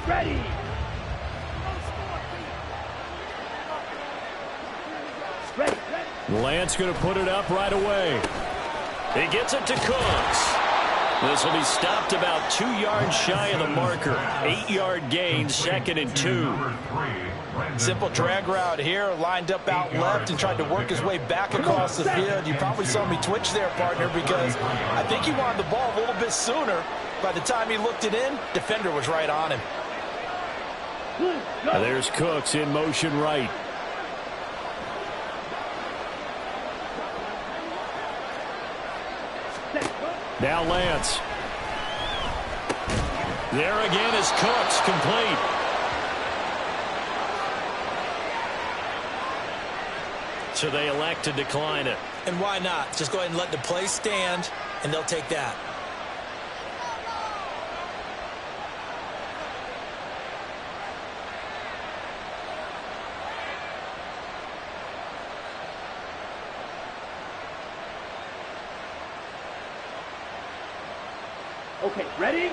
Ready. Ready. Lance going to put it up right away. He gets it to Cooks. This will be stopped about 2 yards shy of the marker. 8-yard gain, 2nd and 2. Simple drag route here, lined up out left and tried to work his way back across the field. You probably saw me twitch there, partner, because I think he wanted the ball a little bit sooner. By the time he looked it in, defender was right on him. Now there's Cooks in motion right. Now Lance. There again is Cooks, complete. So they elect to decline it. And why not? Just go ahead and let the play stand, and they'll take that. Okay, ready?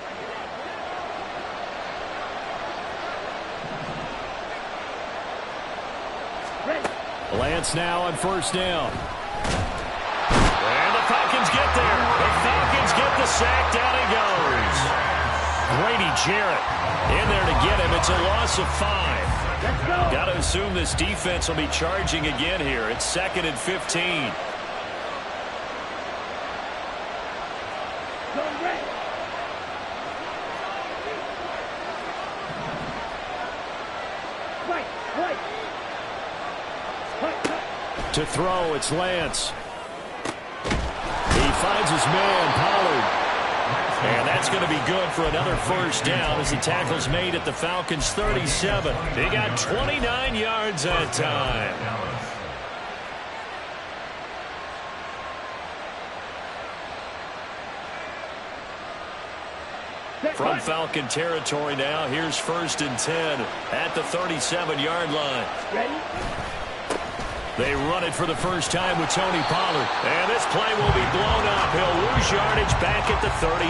Ready. Lance now on first down. And the Falcons get there. The Falcons get the sack. Down he goes. Grady Jarrett in there to get him. It's a loss of 5. Let's go. Got to assume this defense will be charging again here. It's 2nd and 15. Go ready. Right. To throw, it's Lance. He finds his man, Pollard. And that's going to be good for another first down as the tackle's made at the Falcons' 37. They got 29 yards that time. From Falcon territory now, here's 1st and 10 at the 37-yard line. Ready? They run it for the first time with Tony Pollard. And this play will be blown up. He'll lose yardage back at the 38.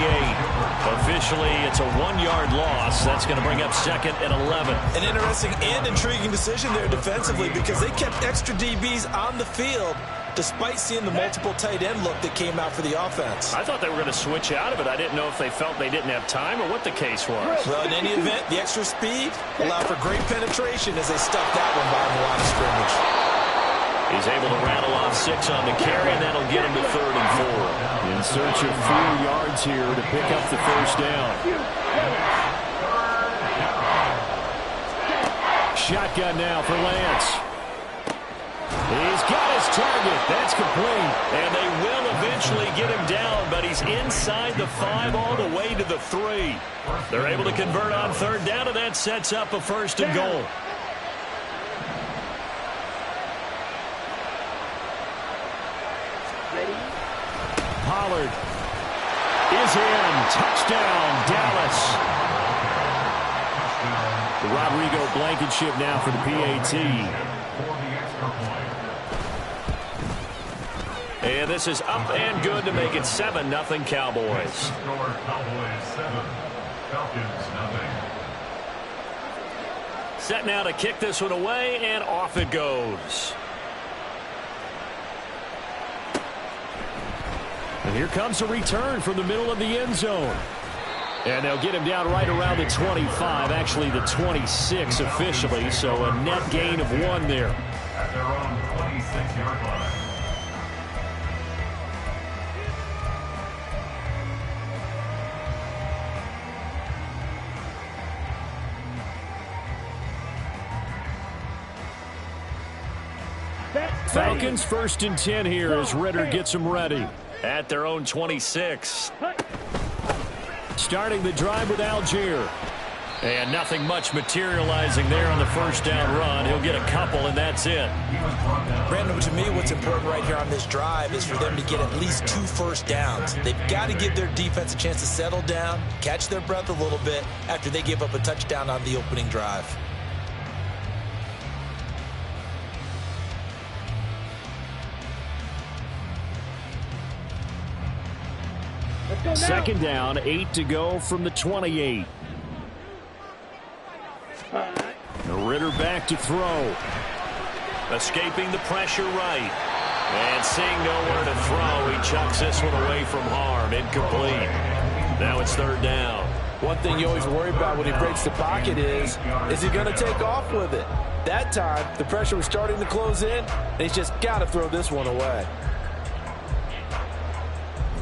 Officially, it's a 1-yard loss. That's going to bring up 2nd and 11. An interesting and intriguing decision there defensively because they kept extra DBs on the field despite seeing the multiple tight end look that came out for the offense. I thought they were going to switch out of it. I didn't know if they felt they didn't have time or what the case was. Well, in any event, the extra speed allowed for great penetration as they stuffed that one by the line of scrimmage. He's able to rattle off 6 on the carry, and that'll get him to 3rd and 4. In search of 4 yards here to pick up the first down. Shotgun now for Lance. He's got his target. That's complete. And they will eventually get him down, but he's inside the 5 all the way to the 3. They're able to convert on 3rd down, and that sets up a 1st and goal. Pollard is in. Touchdown, Dallas. Rodrigo Blankenship now for the PAT. And this is up and good to make it 7-0 Cowboys. Set now to kick this one away, and off it goes. And here comes a return from the middle of the end zone. And they'll get him down right around the 25, actually the 26 officially, so a net gain of 1 there. At their own 26-yard line. Falcons 1st and 10 here as Ritter gets them ready at their own 26. Starting the drive with Algier. And nothing much materializing there on the first down run. He'll get a couple, and that's it. Brandon, to me, what's important right here on this drive is for them to get at least 2 first downs. They've got to give their defense a chance to settle down, catch their breath a little bit after they give up a touchdown on the opening drive. Second down, 8 to go from the 28. Ritter back to throw. Escaping the pressure right. And seeing nowhere to throw, he chucks this one away from harm. Incomplete. Now it's third down. One thing you always worry about when he breaks the pocket is he going to take off with it? That time, the pressure was starting to close in, and he's just got to throw this one away.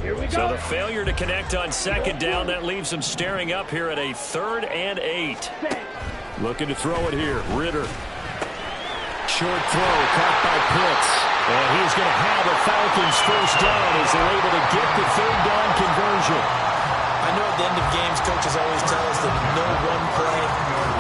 Here we go. So the failure to connect on second down, that leaves him staring up here at a 3rd and 8. Looking to throw it here. Ritter. Short throw, caught by Pitts. And he's going to have a Falcons first down as they're able to get the 3rd down conversion. I know at the end of games, coaches always tell us that no one play,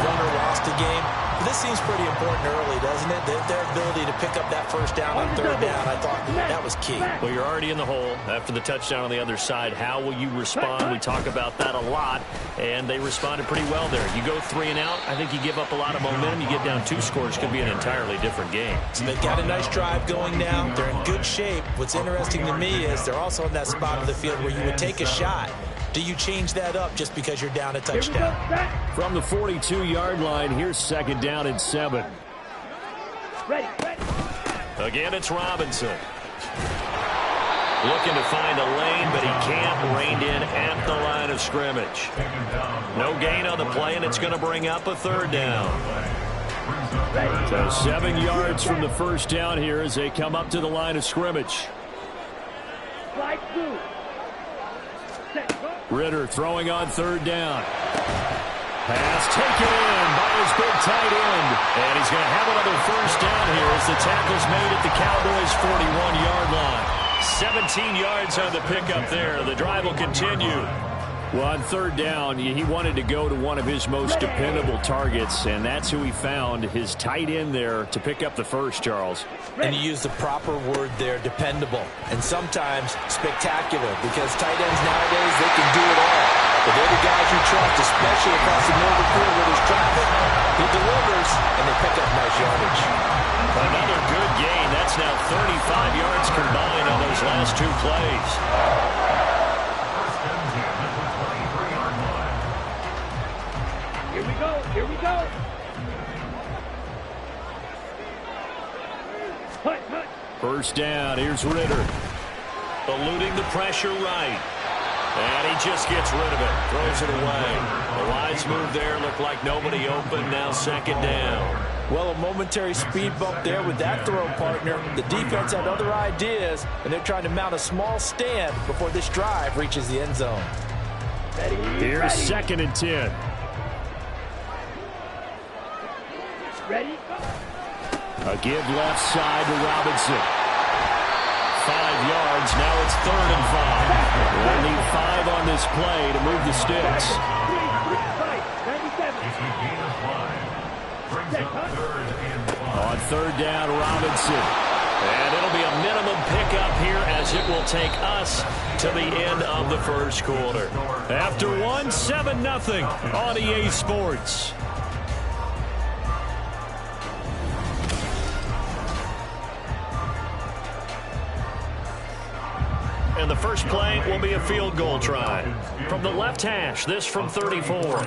won or lost a game. But this seems pretty important early, doesn't it? Their ability to pick up that first down on 3rd down, I thought that was key. Well, you're already in the hole after the touchdown on the other side. How will you respond? We talk about that a lot, and they responded pretty well there. You go 3 and out, I think you give up a lot of momentum. You get down 2 scores, could be an entirely different game. So they've got a nice drive going now. They're in good shape. What's interesting to me is they're also in that spot of the field where you would take a shot. Do you change that up just because you're down a touchdown? From the 42-yard line, here's 2nd down and 7. Ready. Again, it's Robinson. Looking to find a lane, but he can't. Reined in at the line of scrimmage. No gain on the play, and it's going to bring up a 3rd down. So 7 yards from the first down here as they come up to the line of scrimmage. Slide through. Ritter throwing on 3rd down. Pass taken in by his big tight end. And he's going to have another first down here as the tackle's made at the Cowboys' 41-yard line. 17 yards on the pickup there. The drive will continue. Well, on 3rd down, he wanted to go to one of his most dependable targets, and that's who he found, his tight end there, to pick up the first, Charles. And you use the proper word there, dependable, and sometimes spectacular, because tight ends nowadays, they can do it all. But they're the guys you trust, especially across the middle of the field where there's traffic. He delivers, and they pick up nice yardage. Another good gain. That's now 35 yards combined on those last 2 plays. Here we go. First down, here's Ritter. Eluding the pressure right. And he just gets rid of it. Throws it away. The wise move there. Looked like nobody open. Now 2nd down. Well, a momentary speed bump there with that throw, partner. The defense had other ideas, and they're trying to mount a small stand before this drive reaches the end zone. Here's 2nd and 10. Ready? A give left side to Robinson. 5 yards. Now it's 3rd and 5. They'll need 5 on this play to move the sticks. 97. On 3rd down, Robinson. And it'll be a minimum pickup here as it will take us to the end of the first quarter. After 1, 7-0 on EA Sports. And the first play will be a field goal try. From the left hash, this from 34.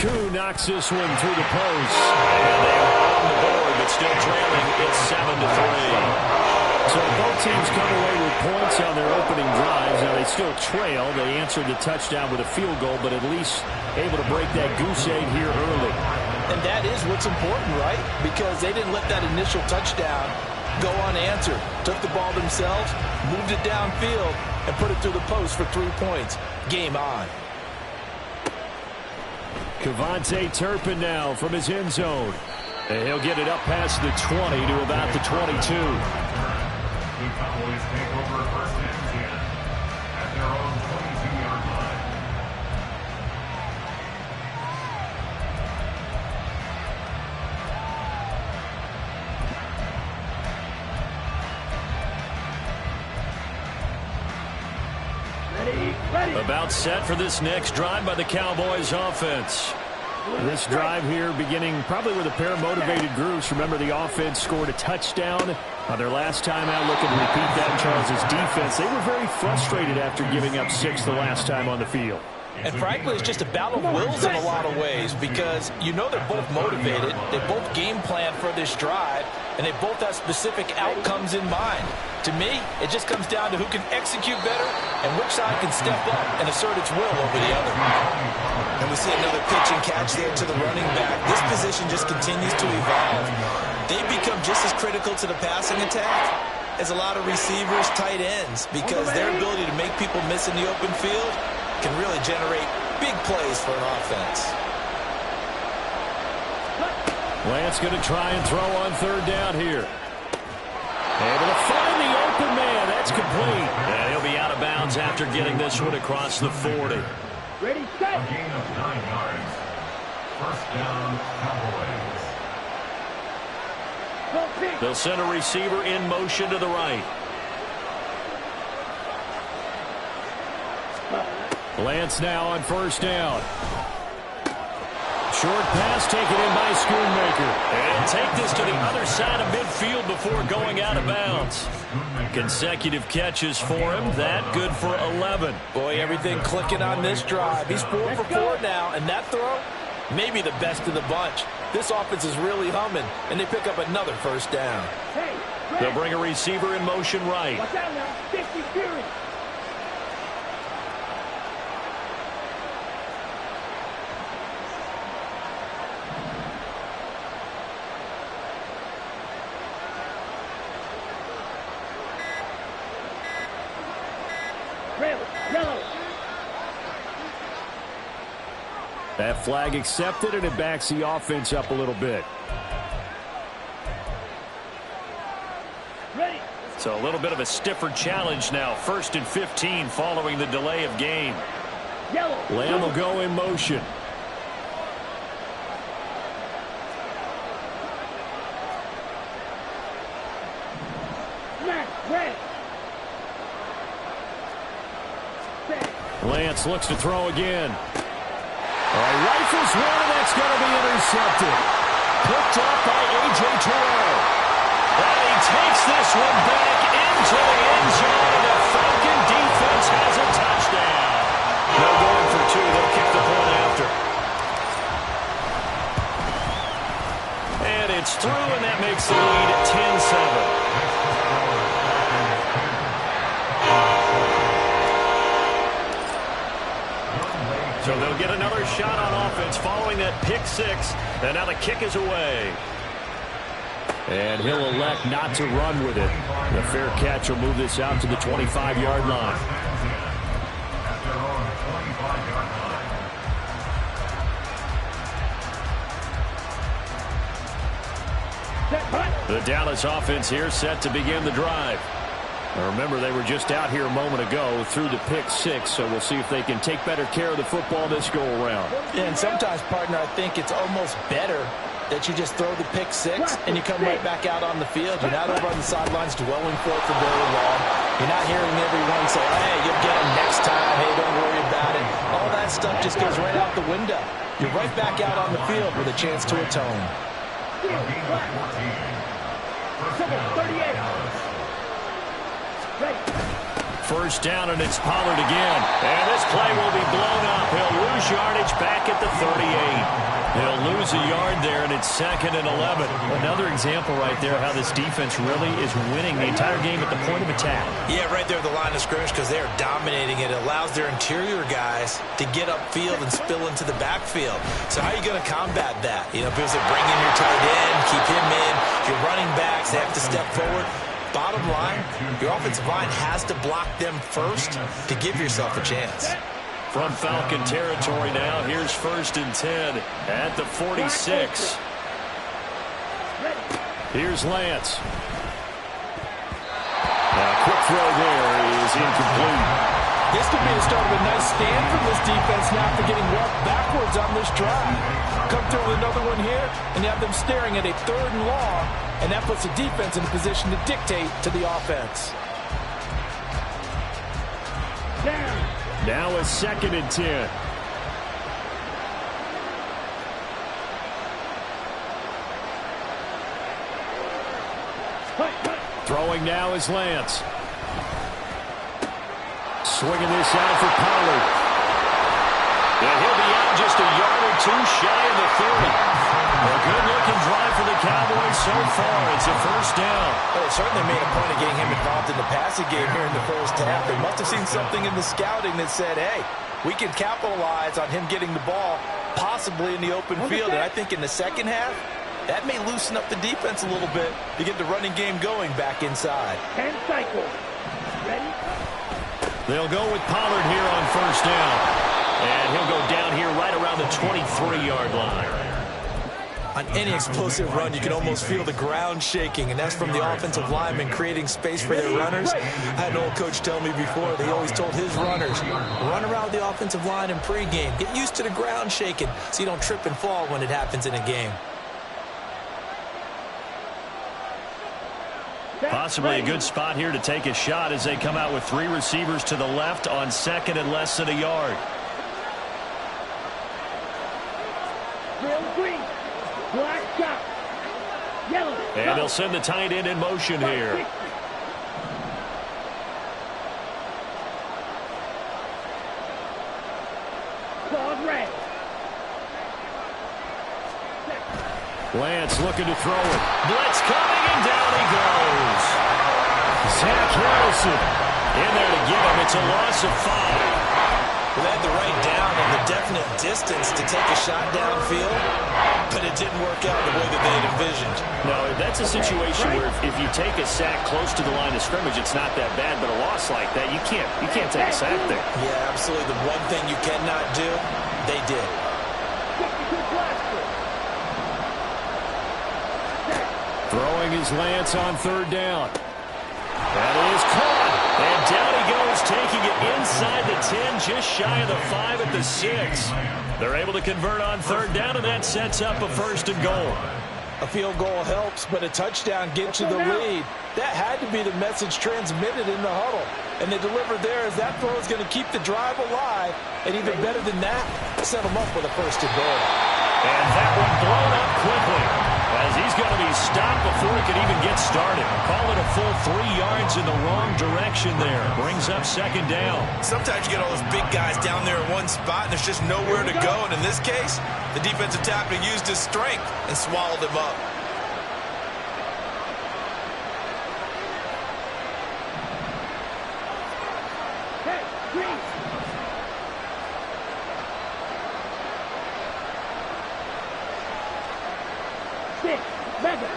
Koo knocks this one through the post. And they are on the board, but still trailing. It's 7-3. So both teams come away with points on their opening drives. Now they still trail. They answered the touchdown with a field goal, but at least able to break that goose egg here early. And that is what's important, right? Because they didn't let that initial touchdown go unanswered. Took the ball themselves, moved it downfield, and put it through the post for 3 points. Game on. KaVontae Turpin now from his end zone. And he'll get it up past the 20 to about the 22. The Cowboys take over 1st and 10 at their own 22-yard line. Ready. About set for this next drive by the Cowboys offense. This drive here beginning probably with a pair of motivated groups. Remember, the offense scored a touchdown on their last time out. Looking to repeat that in Charles's defense. They were very frustrated after giving up 6 the last time on the field. And frankly, it's just a battle of wills in a lot of ways because you know they're both motivated. They both game plan for this drive, and they both have specific outcomes in mind. To me, it just comes down to who can execute better and which side can step up and assert its will over the other. And we see another pitch and catch there to the running back. This position just continues to evolve. They become just as critical to the passing attack as a lot of receivers, tight ends, because their ability to make people miss in the open field can really generate big plays for an offense. Lance going to try and throw on third down here. Able to find the open man. That's complete. And he'll be out of bounds after getting this one across the 40. Ready, set. A gain of 9 yards. First down, Cowboys. Go big. They'll send a receiver in motion to the right. Lance now on first down. Short pass taken in by Schoonmaker. And take this to the other side of midfield before going out of bounds. Consecutive catches for him. That good for 11. Boy, everything clicking on this drive. He's 4 for 4 now, and that throw, maybe the best of the bunch. This offense is really humming, and they pick up another first down. Hey, They'll bring a receiver in motion right. watch out now. 50 Fury. Yellow. That flag accepted, and it backs the offense up a little bit. Ready. So a little bit of a stiffer challenge now. 1st and 15 following the delay of game. Yellow. Lamb will go in motion. Smash. Red. Set. Lance looks to throw again. Rifles one, and that's going to be intercepted. Picked up by A.J. Terrell. And he takes this one back into the end zone, and the Falcon defense has a touchdown. No going for 2. They'll kick the point after. And it's through, and that makes the lead 10-7. So they'll get another shot on offense following that pick 6. And now the kick is away. And he'll elect not to run with it. The fair catch will move this out to the 25-yard line. At their own 25-yard line. Set. Punt. The Dallas offense here set to begin the drive. Now remember, they were just out here a moment ago through the pick 6, so we'll see if they can take better care of the football this go-around. Yeah, and sometimes, partner, I think it's almost better that you just throw the pick 6 and you come right back out on the field. You're not over on the sidelines dwelling for it for very long. You're not hearing everyone say, hey, you'll get him next time. Hey, don't worry about it. All that stuff just goes right out the window. You're right back out on the field with a chance to atone. A gain of 14. First down, 38. Ready. First down, and it's Pollard again. And this play will be blown up. He'll lose yardage back at the 38. He'll lose a yard there, and it's 2nd and 11. Another example right there how this defense really is winning the entire game at the point of attack. Yeah, right there at the line of scrimmage because they are dominating it. It allows their interior guys to get upfield and spill into the backfield. So how are you going to combat that? You know, people say bring in your tight end, keep him in. Your running backs, they have to step forward. Bottom line, your offensive line has to block them first to give yourself a chance. From Falcon territory now, here's 1st and 10 at the 46. Here's Lance. Now, a quick throw there is incomplete. This could be the start of a nice stand from this defense now after getting walked backwards on this drive. Come through with another one here, and you have them staring at a 3rd and long, and that puts the defense in a position to dictate to the offense. Now a 2nd and 10. Throwing now is Lance. Swinging this out for Pollard. And he'll be out just a yard or two shy of the 30. A good-looking drive for the Cowboys so far. It's a first down. Well, it certainly made a point of getting him involved in the passing game here in the first half. They must have seen something in the scouting that said, hey, we can capitalize on him getting the ball possibly in the open field. And I think in the second half, that may loosen up the defense a little bit to get the running game going back inside. 10 cycles. Ready? They'll go with Pollard here on first down. And he'll go down here right around the 23-yard line. On any explosive run, you can almost feel the ground shaking, and that's from the offensive linemen creating space for their runners. I had an old coach tell me before, they always told his runners, run around the offensive line in pregame. Get used to the ground shaking so you don't trip and fall when it happens in a game. Possibly a good spot here to take a shot as they come out with 3 receivers to the left on second and less than a yard. Drill green. Black shot. Yellow. And they'll send the tight end in motion here. Claude red. Lance looking to throw it. Blitz coming, and down he goes. Zach Harrison in there to get him. It's a loss of 5. Well, they had the right down and the definite distance to take a shot downfield, but it didn't work out the way that they had envisioned. No, that's a situation where if you take a sack close to the line of scrimmage, it's not that bad, but a loss like that, you can't take a sack there. Yeah, absolutely. The one thing you cannot do, they did. Throwing his Lance on third down. That is caught. And down he goes, taking it inside the 10, just shy of the 5 at the 6. They're able to convert on third down, and that sets up a first and goal. A field goal helps, but a touchdown gets you the lead. That had to be the message transmitted in the huddle. And they delivered there as that throw is going to keep the drive alive. And even better than that, set them up with a first and goal. And that one blown up quickly, as he's going to be stopped before he can even get started. Call it a full 3 yards in the wrong direction there. Brings up second down. Sometimes you get all those big guys down there in one spot, and there's just nowhere to go. And in this case, the defensive tackle used his strength and swallowed him up. Hey, green. Six, mega.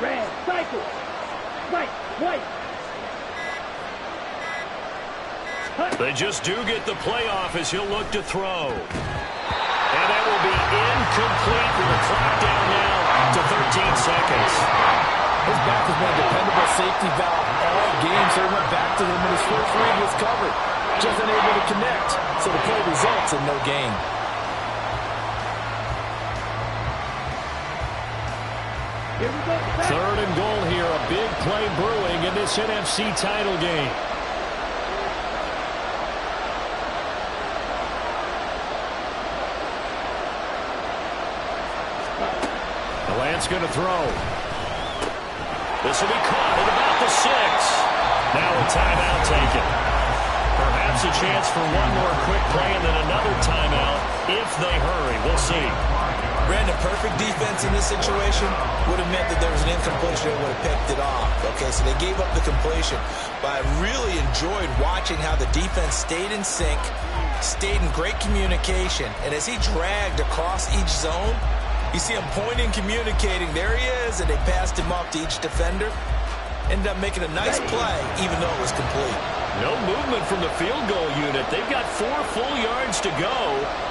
Red, cycle. White, white. They just do get the playoff as he'll look to throw. And that will be incomplete with the clock down now to 13 seconds. His back has been a dependable safety valve all game, so he went back to him when his first read was covered. Just unable to connect, so the play results in no gain. Here we go. Third and goal here, a big play brewing in this NFC title game. Lance going to throw. This will be caught at about the 6. Now a timeout taken. Perhaps a chance for one more quick play and then another timeout if they hurry. We'll see. Brandon, perfect defense in this situation would have meant that there was an incompletion that would have picked it off. Okay, so they gave up the completion. But I really enjoyed watching how the defense stayed in sync, stayed in great communication. And as he dragged across each zone, you see him pointing, communicating. There he is, and they passed him off to each defender. Ended up making a nice play, even though it was complete. No movement from the field goal unit. They've got 4 full yards to go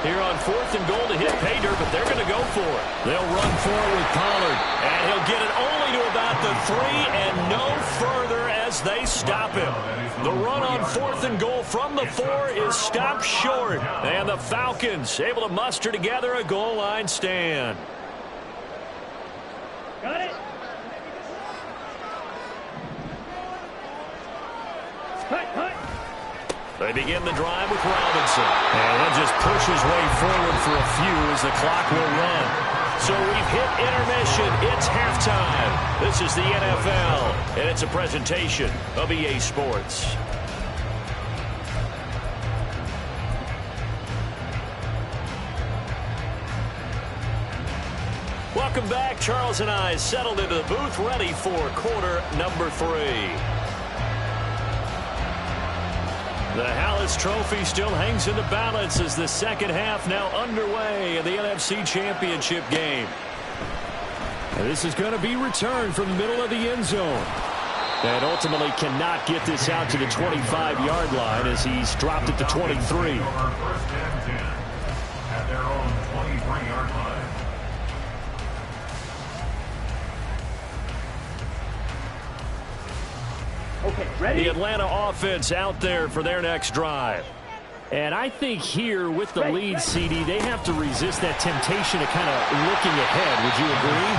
here on 4th and goal to hit pay dirt, but they're going to go for it. They'll run forward with Pollard, and he'll get it only to about the 3 and no further as they stop him. The run on 4th and goal from the 4 is stopped short, and the Falcons able to muster together a goal line stand. Got it. Hut. They begin the drive with Robinson. And he'll just push his way forward for a few as the clock will run. So we've hit intermission. It's halftime. This is the NFL, and it's a presentation of EA Sports. Welcome back. Charles and I settled into the booth, ready for quarter number 3. The Hallis Trophy still hangs in the balance as the second half now underway in the NFC Championship game. And this is going to be returned from the middle of the end zone. And ultimately cannot get this out to the 25-yard line as he's dropped it to 23. First and 10 at their own 23-yard line. Okay, ready? The Atlanta offense out there for their next drive. And I think here with the lead, CD, they have to resist that temptation of kind of looking ahead. Would you agree?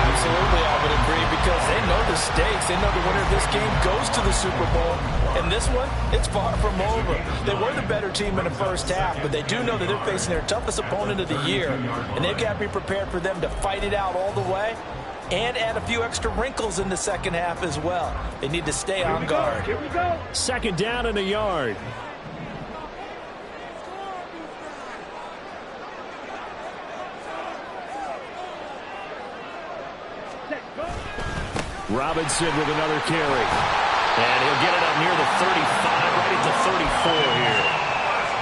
Absolutely, I would agree, because they know the stakes. They know the winner of this game goes to the Super Bowl. And this one, it's far from over. They were the better team in the first half, but they do know that they're facing their toughest opponent of the year. And they've got to be prepared for them to fight it out all the way and add a few extra wrinkles in the second half as well. They need to stay on guard. Here we go. Second down and a yard. Robinson with another carry. And he'll get it up near the 35, right at the 34 here.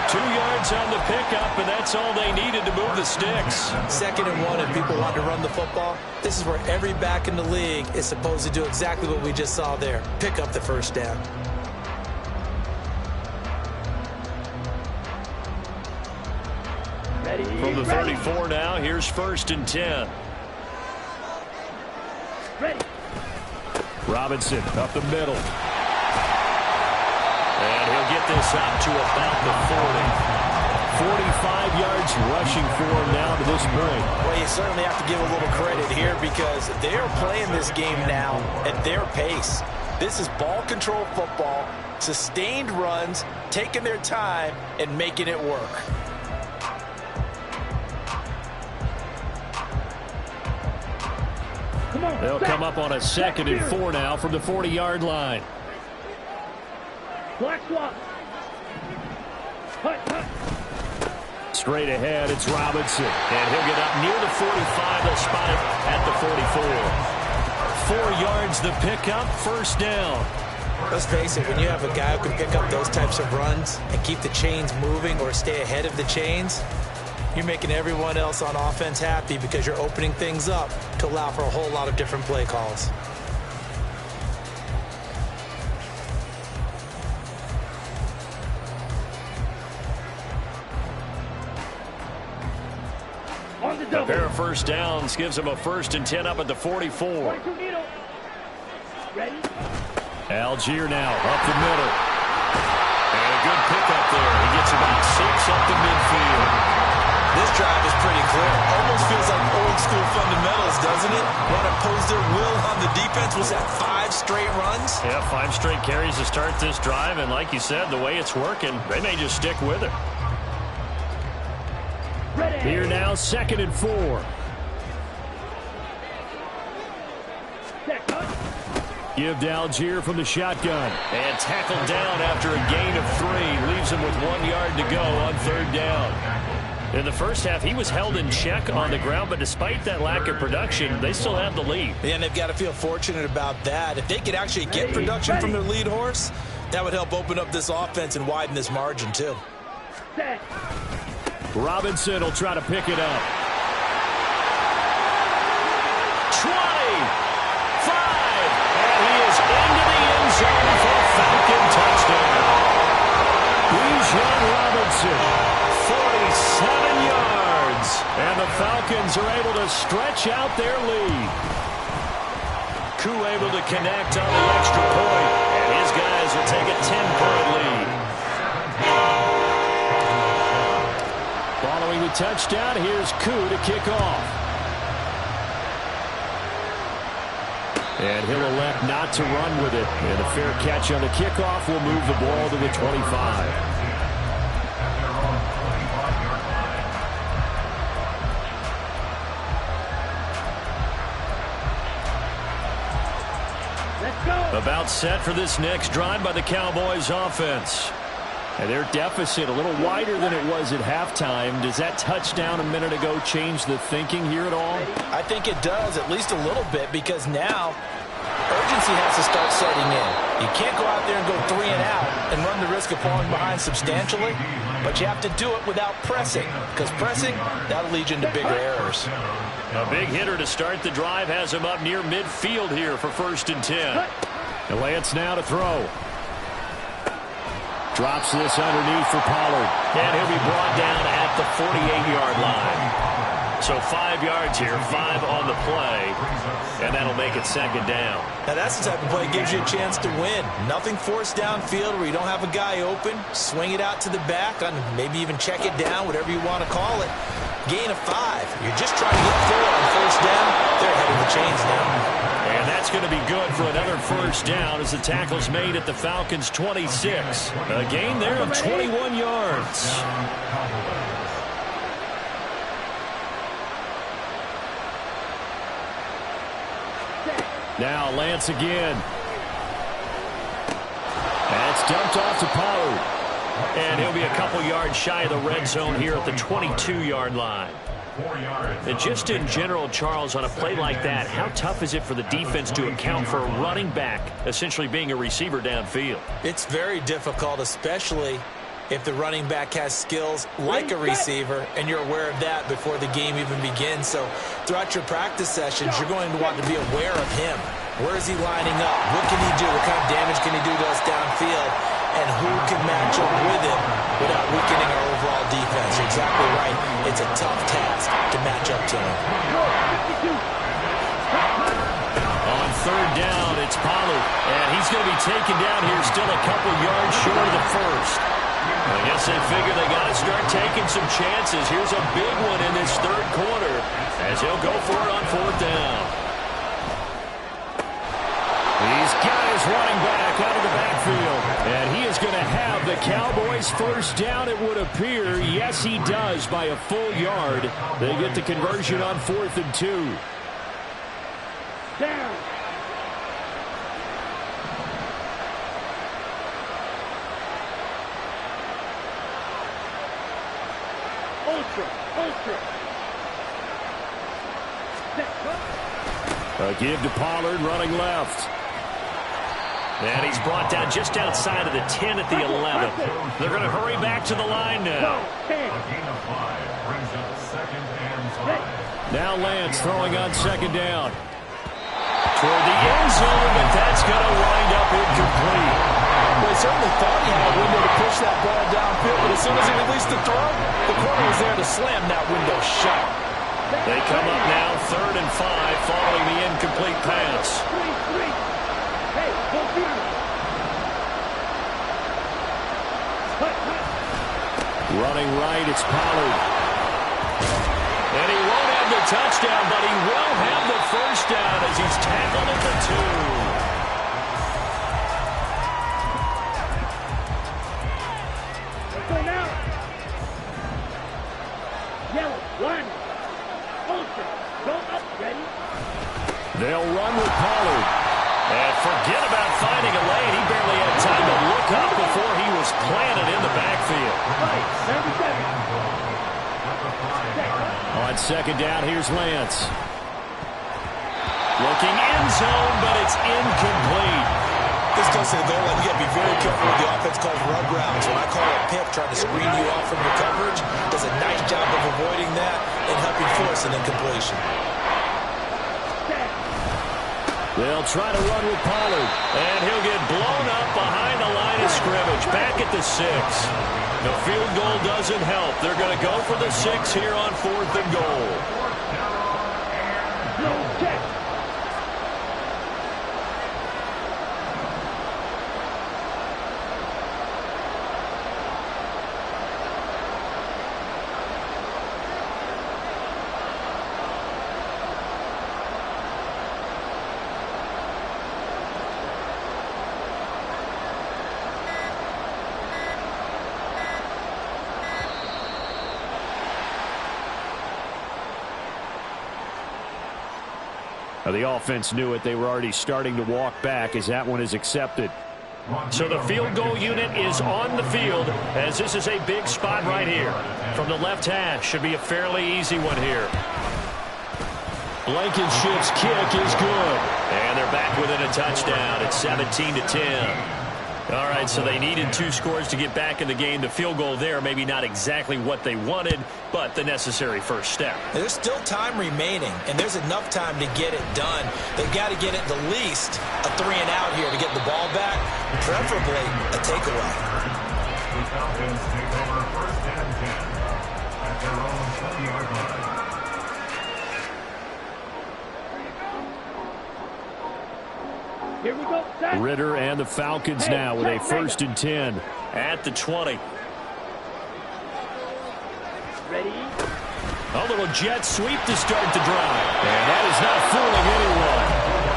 2 yards on the pickup, and that's all they needed to move the sticks. 2nd and 1, if people want to run the football, this is where every back in the league is supposed to do exactly what we just saw there. Pick up the first down. Ready? From the ready. 34 now, here's 1st and 10. Ready. Robinson up the middle. And he'll get this out to about the 40. 45 yards rushing for him now to this point. Well, you certainly have to give a little credit here because they're playing this game now at their pace. This is ball control football, sustained runs, taking their time, and making it work. Come on. They'll back. come up on a 2nd and 4 now from the 40-yard line. Black swap. Hut, hut. Straight ahead, it's Robinson. And he'll get up near the 45. They'll spot it at the 44. 4 yards the pickup, 1st down. Let's face it, when you have a guy who can pick up those types of runs and keep the chains moving or stay ahead of the chains, you're making everyone else on offense happy because you're opening things up to allow for a whole lot of different play calls. On the A double. pair of 1st downs gives them a 1st and 10 up at the 44. 22 needle. Ready? Algier now up the middle. And a good pickup there. He gets about 6 up the midfield. This drive is pretty clear. Almost feels like old school fundamentals, doesn't it? Want to impose their will on the defense. Was that 5 straight runs? Yeah, 5 straight carries to start this drive. And like you said, the way it's working, they may just stick with it. Ready. Here now, 2nd and 4. Set, hut. Give to Algier from the shotgun. And tackled down after a gain of 3. Leaves him with 1 yard to go on 3rd down. In the first half, he was held in check on the ground, but despite that lack of production, they still have the lead. And they've got to feel fortunate about that. If they could actually get production from their lead horse, that would help open up this offense and widen this margin too. Set. Robinson will try to pick it up. 20, 5, and he is into the end zone for a Falcon touchdown. Bijan Robinson, 47 yards, and the Falcons are able to stretch out their lead. Koo able to connect on the extra point, and his guys will take a 10-point lead. Following the touchdown, here's Koo to kick off. And he'll elect not to run with it. And a fair catch on the kickoff will move the ball to the 25. Let's go. About set for this next drive by the Cowboys offense. And their deficit a little wider than it was at halftime. Does that touchdown a minute ago change the thinking here at all? I think it does, at least a little bit, because now urgency has to start setting in. You can't go out there and go 3 and out and run the risk of falling behind substantially, but you have to do it without pressing, because pressing, that'll lead you into bigger errors. A big hitter to start the drive has him up near midfield here for 1st and 10. And Lance now to throw. Drops this underneath for Pollard. And he'll be brought down at the 48-yard line. So 5 yards here, 5 on the play, and that'll make it 2nd down. Now that's the type of play that gives you a chance to win. Nothing forced downfield where you don't have a guy open. Swing it out to the back, and maybe even check it down, whatever you want to call it. Gain of 5. You're just trying to get 4 on 1st down. They're ahead of the chains now. And that's going to be good for another 1st down as the tackle's made at the Falcons' 26. A gain there of 21 yards. Now Lance again. That's dumped off to Pollard. And he'll be a couple yards shy of the red zone here at the 22-yard line. And just in general, Charles, on a play like that, how tough is it for the defense to account for a running back essentially being a receiver downfield? It's very difficult, especially if the running back has skills like a receiver, and you're aware of that before the game even begins. So throughout your practice sessions, you're going to want to be aware of him. Where is he lining up? What can he do? What kind of damage can he do to us downfield? And who can match up with him without weakening our overall defense? You're exactly right. It's a tough task to match up to him. On 3rd down, it's Pollard. And he's going to be taken down here still a couple yards short of the 1st. I guess they figure they got to start taking some chances. Here's a big one in this 3rd quarter as he'll go for it on 4th down. He's got his running back out of the backfield. And he is going to have the Cowboys' 1st down, it would appear. Yes, he does by a full yard. They get the conversion on 4th and 2. Down. Ultra. A give to Pollard running left. And he's brought down just outside of the 10 at the 11. They're going to hurry back to the line now. A gain of 5 brings up 2nd and 5. Now Lance throwing on 2nd down. Toward the end zone, but that's going to wind up incomplete. Well, he certainly thought he had a window to push that ball downfield, but as soon as he released the throw, the corner was there to slam that window shut. They come up now 3rd and 5 following the incomplete pass. Hey, don't beat him. Running right, it's Pollard. And he won't have the touchdown, but he will have the 1st down as he's tackled at the 2. Let's go now. Yellow, line. Ultra, go up, ready. They'll run with Pollard. And forget about finding a lane. He barely had time to look up before he was planted in the backfield. On 2nd down, here's Lance. Looking end zone, but it's incomplete. This goes to the goal line. You got to be very careful with the offense called rub routes. When I call it a pick, trying to screen you off from your coverage, does a nice job of avoiding that and helping force an incompletion. They'll try to run with Pollard, and he'll get blown up behind the line of scrimmage, back at the 6. The field goal doesn't help. They're going to go for the 6 here on 4th and goal. No check. The offense knew it. They were already starting to walk back as that one is accepted. So the field goal unit is on the field as this is a big spot right here. From the left hash, should be a fairly easy one here. Blankenship's kick is good. And they're back within a touchdown. It's 17-10. All right, so they needed 2 scores to get back in the game. The field goal there, maybe not exactly what they wanted, but the necessary first step. There's still time remaining, and there's enough time to get it done. They've got to get it the least a 3-and-out here to get the ball back, preferably a takeaway. The Falcons take over first and 10 at their own 20-yard line. Here we go. Set. Ritter and the Falcons now with a first and 10 at the 20. Ready? A little jet sweep to start the drive. And that is not fooling anyone.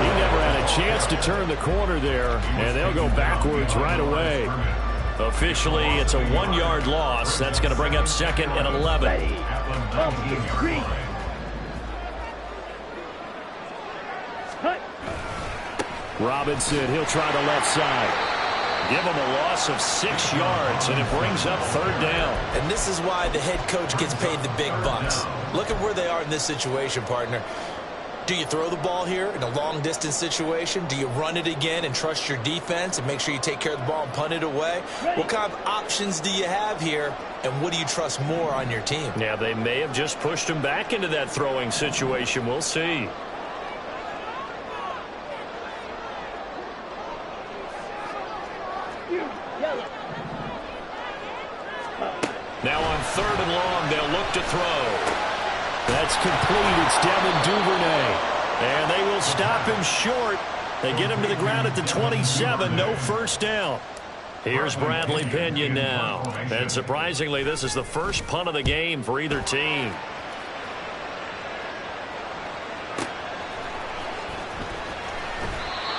He never had a chance to turn the corner there, and they'll go backwards right away. Officially, it's a 1-yard loss. That's going to bring up 2nd and 11. Ready? Green. Cut. Robinson, he'll try the left side. Give him a loss of 6 yards, and it brings up 3rd down. And this is why the head coach gets paid the big bucks. Look at where they are in this situation, partner. Do you throw the ball here in a long-distance situation? Do you run it again and trust your defense and make sure you take care of the ball and punt it away? What kind of options do you have here, and what do you trust more on your team? Yeah, they may have just pushed him back into that throwing situation. We'll see. Now on 3rd and long, they'll look to throw. That's complete. It's Devin Duvernay. And they will stop him short. They get him to the ground at the 27. No first down. Here's Bradley Pinion now. And surprisingly, this is the first punt of the game for either team.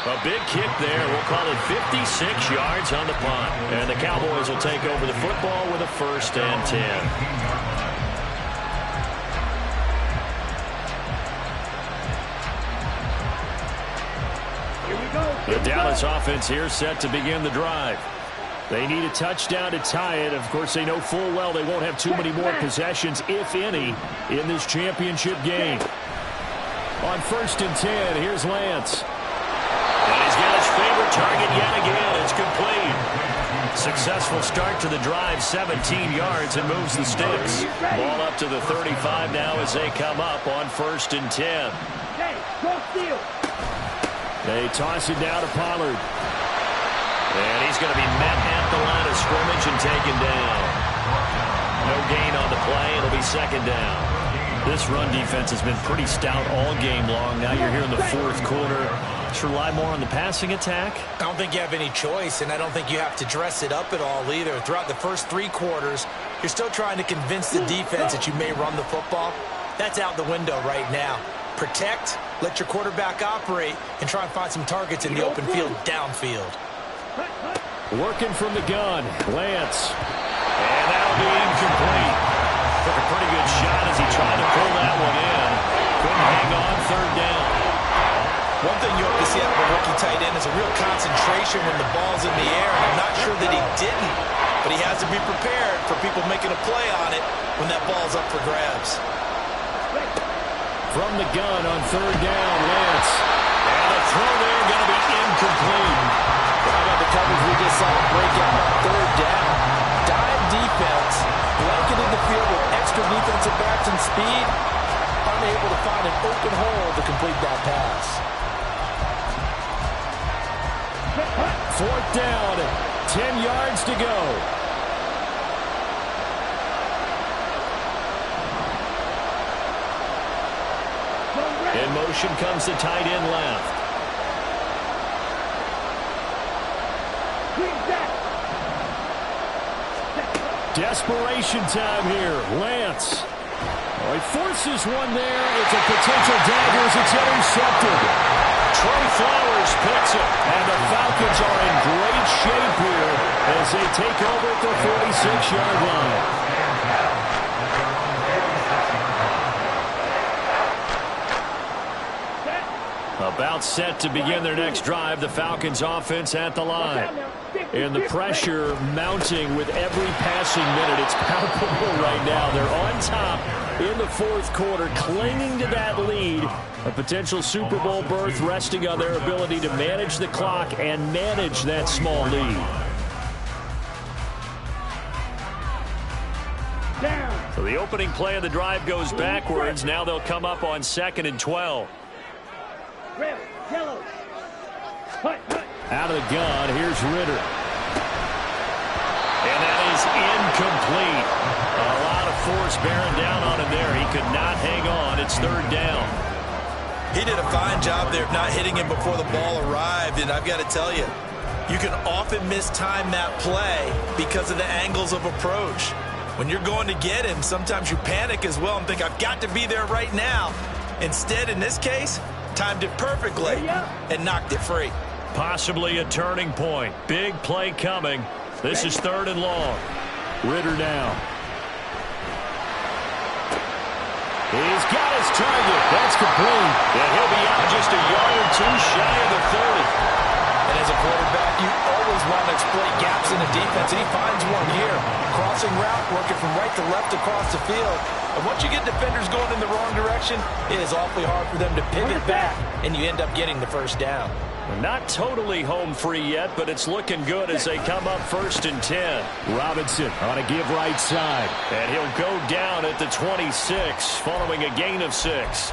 A big kick there. We'll call it 56 yards on the punt. And the Cowboys will take over the football with a first and 10. Here we go. The Dallas offense here set to begin the drive. They need a touchdown to tie it. Of course, they know full well they won't have too many more possessions, if any, in this championship game. On 1st and 10, here's Lance. And he's got his favorite target yet again. It's complete. Successful start to the drive, 17 yards, and moves the sticks. Ball up to the 35 now as they come up on 1st and 10. Hey, go steal. They toss it down to Pollard. And he's going to be met at the line of scrimmage and taken down. No gain on the play. It'll be 2nd down. This run defense has been pretty stout all game long. Now you're here in the 4th quarter. Just rely more on the passing attack. I don't think you have any choice, and I don't think you have to dress it up at all either. Throughout the first 3 quarters, you're still trying to convince the defense that you may run the football. That's out the window right now. Protect, let your quarterback operate, and try and find some targets in the open field downfield. Working from the gun, Lance. And that'll be incomplete. Took a pretty good shot as he tried to pull that one in. Couldn't hang on 3rd down. One thing you hope to see out of a rookie tight end is a real concentration when the ball's in the air, and I'm not sure that he didn't, but he has to be prepared for people making a play on it when that ball's up for grabs. From the gun on 3rd down, Lance. And the throw there going to be incomplete. How about the coverage we just saw break out on 3rd down? Dime defense, blanketed the field with extra defensive backs and speed, unable to find an open hole to complete that pass. 4th down, 10 yards to go. In motion comes the tight end left. Desperation time here. Lance. Oh, he forces one there. It's a potential dagger as it's intercepted. Trey Flowers picks it. And the Falcons are in great shape here as they take over at the 46-yard line. About set to begin their next drive. The Falcons offense at the line. And the pressure mounting with every passing minute. It's palpable right now. They're on top in the fourth quarter, clinging to that lead. A potential Super Bowl berth resting on their ability to manage the clock and manage that small lead. Down. So the opening play of the drive goes backwards. Now they'll come up on 2nd and 12. Red, yellow. Hut, hut. Out of the gun, here's Ritter. And that is incomplete. A lot of force bearing down on him there. He could not hang on. It's 3rd down. He did a fine job there of not hitting him before the ball arrived, and I've got to tell you, you can often mistime that play because of the angles of approach. When you're going to get him, sometimes you panic as well and think, I've got to be there right now. Instead, in this case, timed it perfectly and knocked it free. Possibly a turning point. Big play coming. This is 3rd and long. Ritter now. He's got his target. That's complete. And he'll be out just a yard or two shy of the 30. And as a quarterback, you always want to exploit gaps in the defense, and he finds one here. Crossing route, working from right to left across the field. And once you get defenders going in the wrong direction, it is awfully hard for them to pivot back, and you end up getting the 1st down. Not totally home free yet, but it's looking good as they come up 1st and 10. Robinson on a give right side. And he'll go down at the 26 following a gain of 6.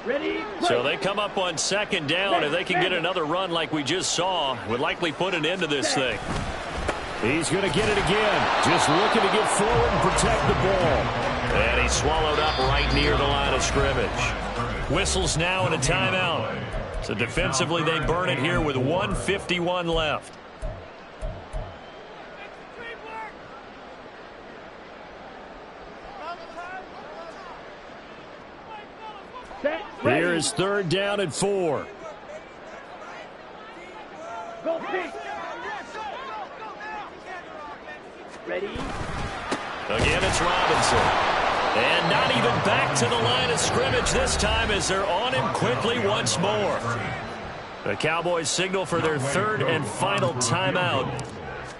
Ready? So they come up on 2nd down. If they can get another run like we just saw, would likely put an end to this thing. He's going to get it again. Just looking to get forward and protect the ball. And he's swallowed up right near the line of scrimmage. Whistles now and a timeout. So defensively they burn it here with 1:51 left. Set. Ready. Here is 3rd down and 4. Go pink. Ready? Again, it's Robinson. And not even back to the line of scrimmage this time as they're on him quickly once more. The Cowboys signal for their 3rd and final timeout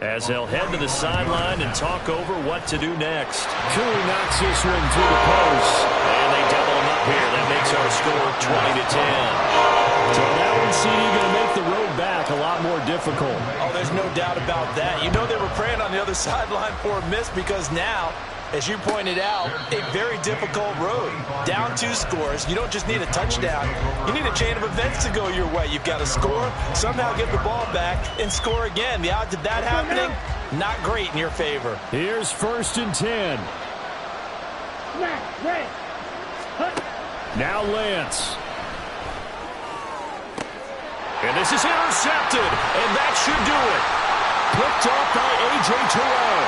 as they'll head to the sideline and talk over what to do next. Cooley knocks this one through the post. And they double him up here. That makes our score 20-10. So that one, CD, going to make the road back a lot more difficult. Oh, there's no doubt about that. You know they were praying on the other sideline for a miss because now, as you pointed out, a very difficult road. Down 2 scores. You don't just need a touchdown. You need a chain of events to go your way. You've got to score, somehow get the ball back, and score again. The odds of that happening, not great in your favor. Here's 1st and 10. Smack. Red. Hut. Now Lance. And this is intercepted, and that should do it. Picked off by A.J. Terrell.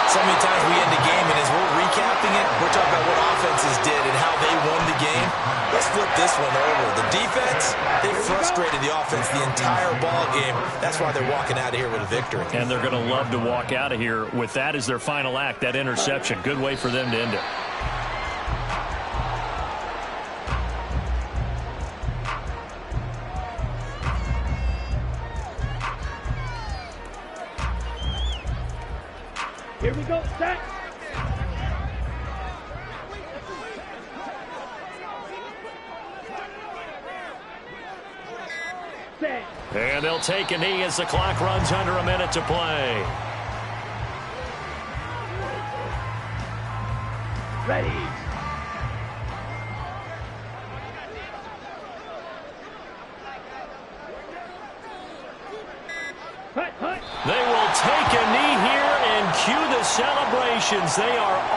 So many times we end the game, and as we're recapping it, we're talking about what offenses did and how they won the game. Let's flip this one over. The defense, they frustrated the offense the entire ball game. That's why they're walking out of here with a victory. And they're going to love to walk out of here with that as their final act, that interception. Good way for them to end it. Here we go. Set. Set. And they'll take a knee as the clock runs under a minute to play. Ready. Hut, hut. They will take a knee here and cue the celebrations. They are